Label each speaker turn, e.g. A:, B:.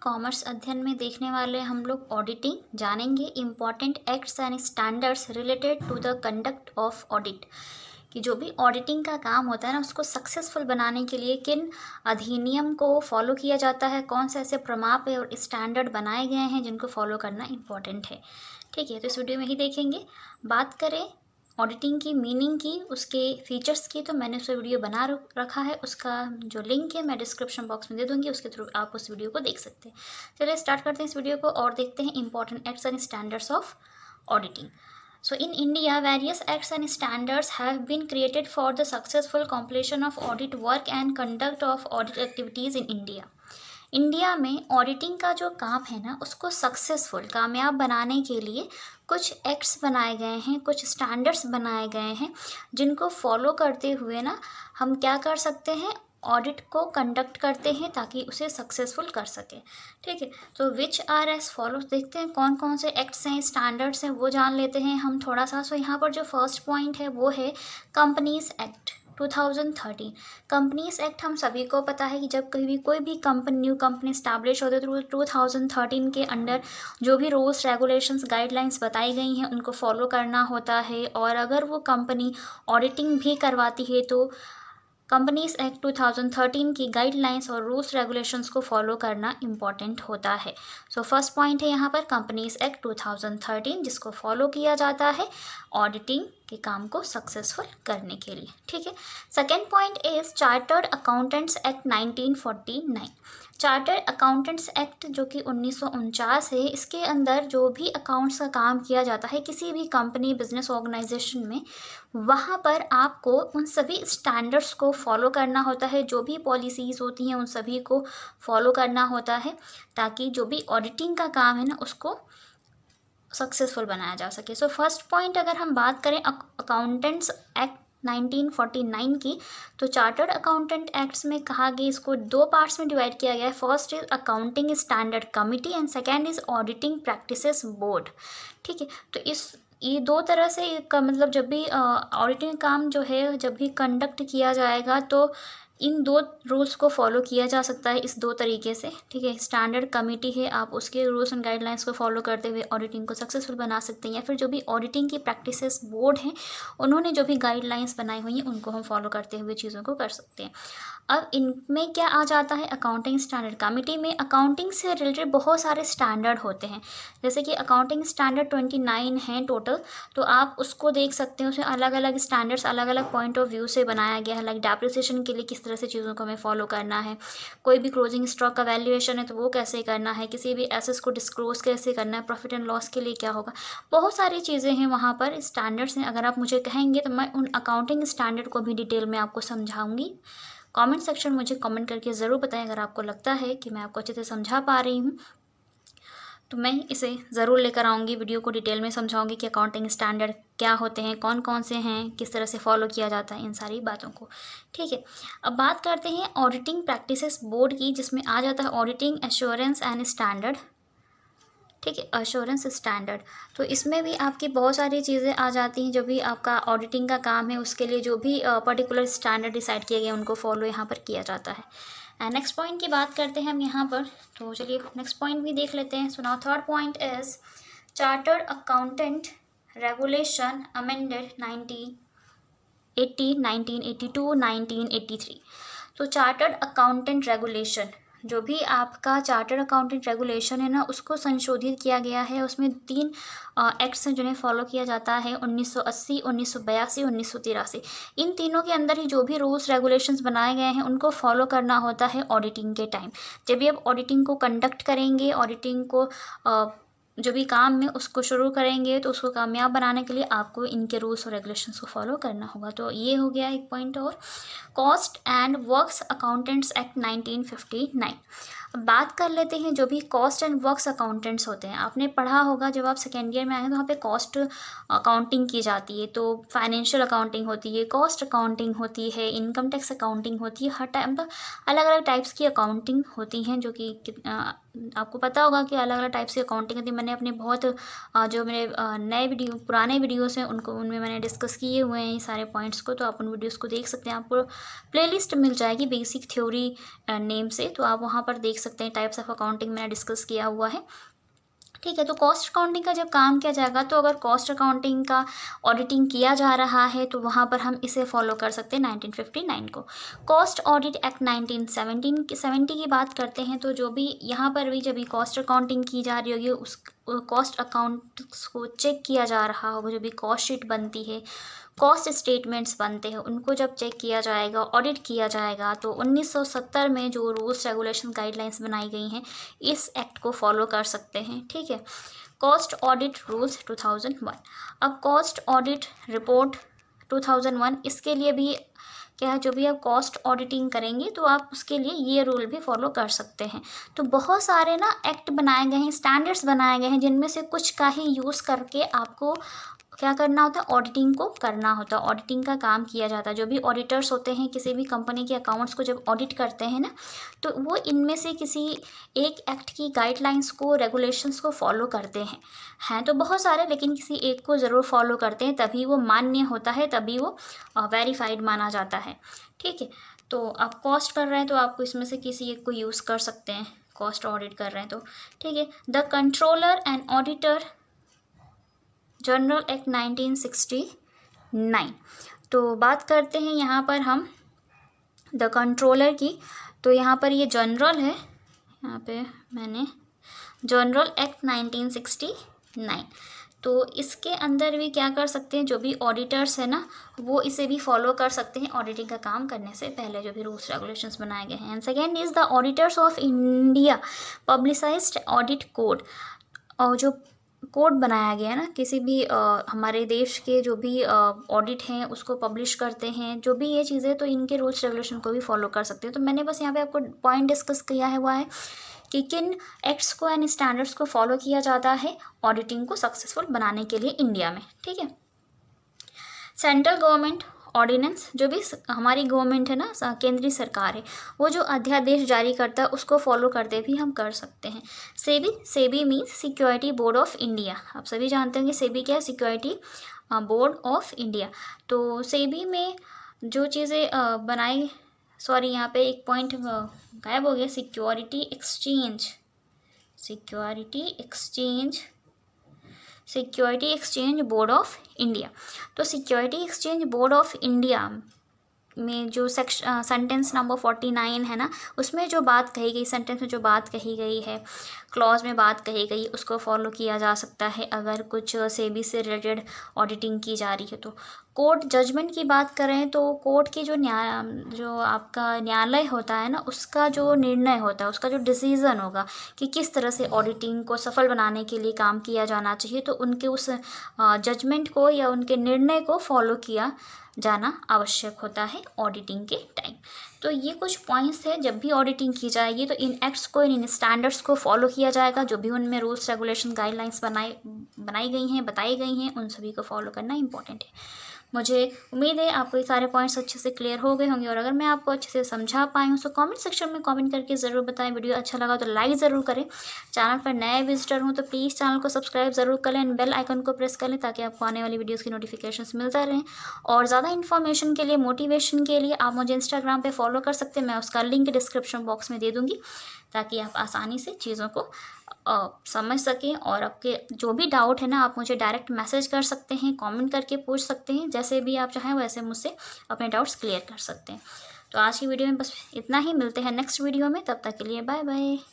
A: Commerce अध्ययन में देखने वाले हम लोग ऑडिटिंग जानेंगे। Important acts and standards related to the conduct of audit, कि जो भी ऑडिटिंग का काम होता है ना, उसको सक्सेसफुल बनाने के लिए किन अधिनियम को फॉलो किया जाता है, कौन से ऐसे प्रमाप और स्टैंडर्ड बनाए गए हैं जिनको फॉलो करना इम्पॉर्टेंट है। ठीक है, तो इस वीडियो में ही देखेंगे। बात करें ऑडिटिंग की मीनिंग की, उसके फीचर्स की, तो मैंने उसका वीडियो बना रखा है। उसका जो लिंक है मैं डिस्क्रिप्शन बॉक्स में दे दूँगी, उसके थ्रू आप उस वीडियो को देख सकते हैं। चलिए स्टार्ट करते हैं इस वीडियो को और देखते हैं important acts and standards of auditing. So in India, various acts and standards have been created for the successful completion of audit work and conduct of audit activities in India. India में auditing का जो काम है ना, उसको successful कामयाब बनाने के लिए कुछ एक्ट्स बनाए गए हैं, कुछ स्टैंडर्ड्स बनाए गए हैं, जिनको फॉलो करते हुए ना हम क्या कर सकते हैं, ऑडिट को कंडक्ट करते हैं ताकि उसे सक्सेसफुल कर सके। ठीक है, तो विच आर एज फॉलोज, देखते हैं कौन कौन से एक्ट्स हैं, स्टैंडर्ड्स हैं, वो जान लेते हैं हम थोड़ा सा। सो यहाँ पर जो फर्स्ट पॉइंट है वो है कंपनीज एक्ट 2013। कंपनीज एक्ट हम सभी को पता है कि जब कभी कोई भी कंपनी, न्यू कंपनी स्टैब्लिश होते तो 2013 के अंडर जो भी रूल्स, रेगुलेशंस, गाइडलाइंस बताई गई हैं उनको फॉलो करना होता है। और अगर वो कंपनी ऑडिटिंग भी करवाती है तो कंपनीज एक्ट 2013 की गाइडलाइंस और रूल्स रेगुलेशंस को फॉलो करना इम्पॉर्टेंट होता है। सो फर्स्ट पॉइंट है यहाँ पर कंपनीज एक्ट 2013, जिसको फॉलो किया जाता है ऑडिटिंग के काम को सक्सेसफुल करने के लिए। ठीक है, second point is chartered accountants act 1949। Chartered accountants act जो कि 1949 है, इसके अंदर जो भी अकाउंट्स का काम किया जाता है किसी भी कंपनी, बिजनेस ऑर्गेनाइजेशन में, वहाँ पर आपको उन सभी स्टैंडर्ड्स को फॉलो करना होता है। जो भी पॉलिसीज़ होती हैं उन सभी को फॉलो करना होता है ताकि जो भी ऑडिटिंग का काम है ना, उसको सक्सेसफुल बनाया जा सके। सो फर्स्ट पॉइंट अगर हम बात करें अकाउंटेंट्स एक्ट 1949 की, तो चार्टर्ड अकाउंटेंट एक्ट्स में कहा गया, इसको दो पार्ट्स में डिवाइड किया गया है। First is accounting standard committee and second is auditing practices board. ठीक है, तो ये दो तरह से का मतलब जब भी ऑडिटिंग काम जो है जब भी कंडक्ट किया जाएगा तो इन दो रूल्स को फॉलो किया जा सकता है, इस दो तरीके से। ठीक है, स्टैंडर्ड कमेटी है, आप उसके रूल्स एंड गाइडलाइंस को फॉलो करते हुए ऑडिटिंग को सक्सेसफुल बना सकते हैं, या फिर जो भी ऑडिटिंग की प्रैक्टिसेस बोर्ड हैं उन्होंने जो भी गाइडलाइंस बनाई हुई हैं उनको हम फॉलो करते हुए चीज़ों को कर सकते हैं। अब इनमें क्या आ जाता है, अकाउंटिंग स्टैंडर्ड कमेटी में अकाउंटिंग से रिलेटेड बहुत सारे स्टैंडर्ड होते हैं। जैसे कि अकाउंटिंग स्टैंडर्ड 29 हैं टोटल, तो आप उसको देख सकते हैं। उसमें अलग अलग स्टैंडर्ड्स अलग अलग पॉइंट ऑफ व्यू से बनाया गया है। लाइक डेप्रिसिएशन के लिए किस तरह से चीज़ों को हमें फॉलो करना है, कोई भी क्लोजिंग स्टॉक का वैल्यूएशन है तो वो कैसे करना है, किसी भी एसेट्स को डिस्क्लोज कैसे करना है, प्रॉफिट एंड लॉस के लिए क्या होगा, बहुत सारी चीज़ें हैं वहाँ पर, स्टैंडर्ड्स हैं। अगर आप मुझे कहेंगे तो मैं उन अकाउंटिंग स्टैंडर्ड को भी डिटेल में आपको समझाऊंगी। कमेंट सेक्शन मुझे कमेंट करके ज़रूर बताएं अगर आपको लगता है कि मैं आपको अच्छे से समझा पा रही हूँ, तो मैं इसे ज़रूर लेकर आऊँगी, वीडियो को डिटेल में समझाऊंगी कि अकाउंटिंग स्टैंडर्ड क्या होते हैं, कौन कौन से हैं, किस तरह से फॉलो किया जाता है, इन सारी बातों को। ठीक है, अब बात करते हैं ऑडिटिंग प्रैक्टिसेस बोर्ड की, जिसमें आ जाता है ऑडिटिंग एश्योरेंस एंड स्टैंडर्ड। ठीक है, अश्योरेंस स्टैंडर्ड, तो इसमें भी आपकी बहुत सारी चीज़ें आ जाती हैं। जो भी आपका ऑडिटिंग का काम है उसके लिए जो भी पर्टिकुलर स्टैंडर्ड डिसाइड किए गए उनको फॉलो यहाँ पर किया जाता है। एंड नेक्स्ट पॉइंट की बात करते हैं हम यहाँ पर, तो चलिए नेक्स्ट पॉइंट भी देख लेते हैं। So now third point is chartered accountant regulation amended 1980, 1982, 1983। तो चार्टर्ड अकाउंटेंट रेगुलेशन, जो भी आपका चार्टर्ड अकाउंटेंट रेगुलेशन है ना, उसको संशोधित किया गया है। उसमें 3 एक्ट्स हैं जिन्हें फॉलो किया जाता है, 1980, 1982, 1983। इन तीनों के अंदर ही जो भी रूल्स रेगुलेशंस बनाए गए हैं उनको फॉलो करना होता है ऑडिटिंग के टाइम। जब भी आप ऑडिटिंग को कंडक्ट करेंगे, ऑडिटिंग को जो भी काम में उसको शुरू करेंगे, तो उसको कामयाब बनाने के लिए आपको इनके रूल्स और रेगुलेशंस को फॉलो करना होगा। तो ये हो गया एक पॉइंट। और cost and works accountants act 1959। अब बात कर लेते हैं जो भी कॉस्ट एंड वर्क्स अकाउंटेंट्स होते हैं। आपने पढ़ा होगा जब आप सेकेंड ईयर में आए तो वहाँ पे कॉस्ट अकाउंटिंग की जाती है, तो फाइनेंशियल अकाउंटिंग होती है, कॉस्ट अकाउंटिंग होती है, इनकम टैक्स अकाउंटिंग होती है। हर टाइम पर अलग अलग टाइप्स की अकाउंटिंग होती हैं, जो कि आपको पता होगा कि अलग अलग टाइप्स की अकाउंटिंग होती है। मैंने अपने बहुत जो मेरे नए वीडियो, पुराने वीडियोस हैं उनमें मैंने डिस्कस किए हुए हैं ये सारे पॉइंट्स को, तो आप उन वीडियोस को देख सकते हैं। आपको प्लेलिस्ट मिल जाएगी बेसिक थ्योरी नेम से, तो आप वहाँ पर देख सकते हैं, टाइप्स ऑफ अकाउंटिंग मैंने डिस्कस किया हुआ है। ठीक है, तो कॉस्ट अकाउंटिंग का जब काम किया जाएगा तो अगर कॉस्ट अकाउंटिंग का ऑडिटिंग किया जा रहा है तो वहाँ पर हम इसे फॉलो कर सकते हैं 1959 को। कॉस्ट ऑडिट एक्ट 1970 की बात करते हैं तो जो भी यहाँ पर भी जब भी कॉस्ट अकाउंटिंग की जा रही होगी उस कॉस्ट अकाउंट्स को चेक किया जा रहा होगा, जो भी कॉस्ट शीट बनती है, कॉस्ट स्टेटमेंट्स बनते हैं, उनको जब चेक किया जाएगा, ऑडिट किया जाएगा, तो 1970 में जो रूल्स रेगुलेशन गाइडलाइंस बनाई गई हैं इस एक्ट को फॉलो कर सकते हैं। ठीक है, कॉस्ट ऑडिट रूल्स 2001। अब कॉस्ट ऑडिट रिपोर्ट 2001, इसके लिए भी क्या है, जो भी आप कॉस्ट ऑडिटिंग करेंगे तो आप उसके लिए ये रूल भी फॉलो कर सकते हैं। तो बहुत सारे ना एक्ट बनाए गए हैं, स्टैंडर्ड्स बनाए गए हैं, जिनमें से कुछ का ही यूज़ करके आपको क्या करना होता है, ऑडिटिंग को करना होता है, ऑडिटिंग का काम किया जाता है। जो भी ऑडिटर्स होते हैं किसी भी कंपनी के अकाउंट्स को जब ऑडिट करते हैं ना, तो वो इनमें से किसी एक एक्ट की गाइडलाइंस को, रेगुलेशंस को फॉलो करते हैं तो बहुत सारे, लेकिन किसी एक को ज़रूर फॉलो करते हैं, तभी वो मान्य होता है, तभी वो वेरीफाइड माना जाता है। ठीक है, तो आप कॉस्ट कर रहे हैं तो आपको इसमें से किसी एक को यूज़ कर सकते हैं, कॉस्ट ऑडिट कर रहे हैं तो। ठीक है, the controller and auditor general act 1969। तो बात करते हैं यहाँ पर हम द कंट्रोलर की। तो यहाँ पर ये जनरल है, यहाँ पे मैंने जनरल एक्ट 1969, तो इसके अंदर भी क्या कर सकते हैं, जो भी ऑडिटर्स है ना वो इसे भी फॉलो कर सकते हैं ऑडिटिंग का काम करने से पहले, जो भी रूल्स रेगुलेशंस बनाए गए हैं। And second is the auditors of India publicised audit code. और जो कोड बनाया गया है ना, किसी भी हमारे देश के जो भी ऑडिट हैं उसको पब्लिश करते हैं, जो भी ये चीज़ें, तो इनके रूल्स रेगुलेशन को भी फॉलो कर सकते हैं। तो मैंने बस यहाँ पे आपको पॉइंट डिस्कस किया है हुआ है कि किन एक्ट्स को एंड स्टैंडर्ड्स को फॉलो किया जाता है ऑडिटिंग को सक्सेसफुल बनाने के लिए इंडिया में। ठीक है, सेंट्रल गवर्नमेंट ऑर्डिनेंस, जो भी हमारी गवर्नमेंट है ना, केंद्रीय सरकार है, वो जो अध्यादेश जारी करता है उसको फॉलो करते भी हम कर सकते हैं। SEBI means security board of India. आप सभी जानते हैं कि सेबी क्या है, सिक्योरिटी बोर्ड ऑफ इंडिया। तो सेबी में जो चीज़ें बनाई, सॉरी यहाँ पे एक पॉइंट गायब हो गया, security exchange board of India. तो security exchange board of India में जो सेंटेंस नंबर 49 है ना, उसमें जो बात कही गई, सेंटेंस में जो बात कही गई है, क्लॉज में बात कही गई, उसको फॉलो किया जा सकता है अगर कुछ सेबी से रिलेटेड ऑडिटिंग की जा रही है। तो कोर्ट जजमेंट की बात करें तो कोर्ट की जो आपका न्यायालय होता है ना, उसका जो निर्णय होता है, उसका जो डिसीज़न होगा कि किस तरह से ऑडिटिंग को सफल बनाने के लिए काम किया जाना चाहिए, तो उनके उस जजमेंट को या उनके निर्णय को फॉलो किया जाना आवश्यक होता है ऑडिटिंग के टाइम। तो ये कुछ पॉइंट्स है, जब भी ऑडिटिंग की जाएगी तो इन एक्ट्स को, इन स्टैंडर्ड्स को फॉलो किया जाएगा, जो भी उनमें रूल्स रेगुलेशन गाइडलाइंस बनाई गई हैं, बताई गई हैं, उन सभी को फॉलो करना इंपॉर्टेंट है। मुझे उम्मीद है आपको ये सारे पॉइंट्स अच्छे से क्लियर हो गए होंगे, और अगर मैं आपको अच्छे से समझा पाई हूँ तो कमेंट सेक्शन में कमेंट करके ज़रूर बताएं। वीडियो अच्छा लगा तो लाइक ज़रूर करें। चैनल पर नए विजिटर हूँ तो प्लीज़ चैनल को सब्सक्राइब ज़रूर कर लें, बेल आइकन को प्रेस कर लें ताकि आपको आने वाली वीडियोज़ की नोटिफिकेशंस मिलता रहें। और ज़्यादा इन्फॉर्मेशन के लिए, मोटिवेशन के लिए आप मुझे इंस्टाग्राम पर फॉलो कर सकते हैं, मैं उसका लिंक डिस्क्रिप्शन बॉक्स में दे दूँगी ताकि आप आसानी से चीज़ों को समझ सकें। और आपके जो भी डाउट है ना, आप मुझे डायरेक्ट मैसेज कर सकते हैं, कमेंट करके पूछ सकते हैं, जैसे भी आप चाहें वैसे मुझसे अपने डाउट्स क्लियर कर सकते हैं। तो आज की वीडियो में बस इतना ही, मिलते हैं नेक्स्ट वीडियो में, तब तक के लिए बाय बाय।